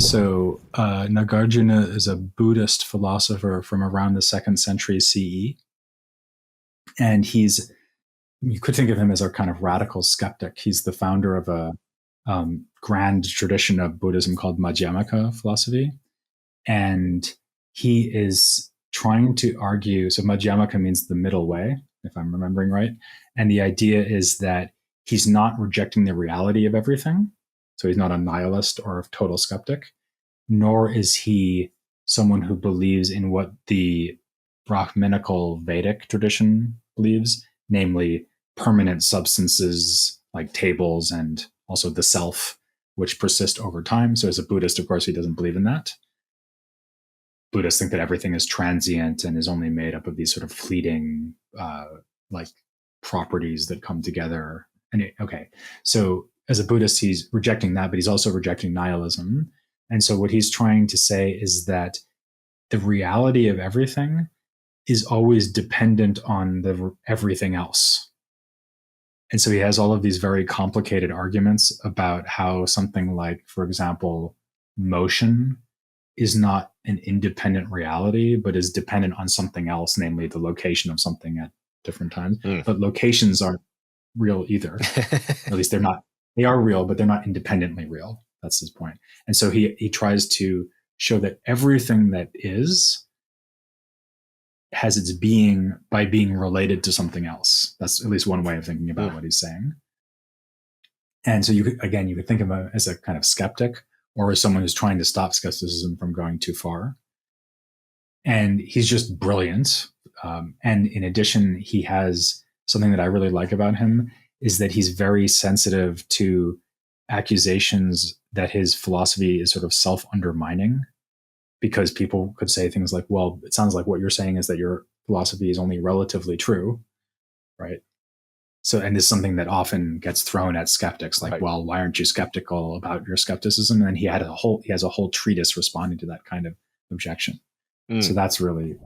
Nagarjuna is a Buddhist philosopher from around the 2nd century CE. And you could think of him as a kind of radical skeptic. He's the founder of a grand tradition of Buddhism called Madhyamaka philosophy. And he is trying to argue, so Madhyamaka means the middle way, if I'm remembering right. And the idea is that he's not rejecting the reality of everything. So he's not a nihilist or a total skeptic, nor is he someone who believes in what the Brahminical Vedic tradition believes, namely permanent substances like tables and also the self, which persist over time. So as a Buddhist, of course, he doesn't believe in that. Buddhists think that everything is transient and is only made up of these sort of fleeting like properties that come together. So as a Buddhist, he's rejecting that, but he's also rejecting nihilism. And so what he's trying to say is that the reality of everything is always dependent on everything else. And so he has all of these very complicated arguments about how something like, for example, motion is not an independent reality, but is dependent on something else, namely the location of something at different times. But locations aren't real either. At least they are real, but they're not independently real. That's his point. And so he tries to show that everything that has its being by being related to something else. That's at least one way of thinking about what he's saying. And so you could think of him as a kind of skeptic or as someone who's trying to stop skepticism from going too far. And he's just brilliant. And in addition, he has something that I really like about him is that he's very sensitive to accusations that his philosophy is sort of self-undermining, because people could say things like, well, it sounds like what you're saying is that your philosophy is only relatively true, right? So, and this is something that often gets thrown at skeptics, like, well, why aren't you skeptical about your skepticism? And he has a whole treatise responding to that kind of objection. So that's really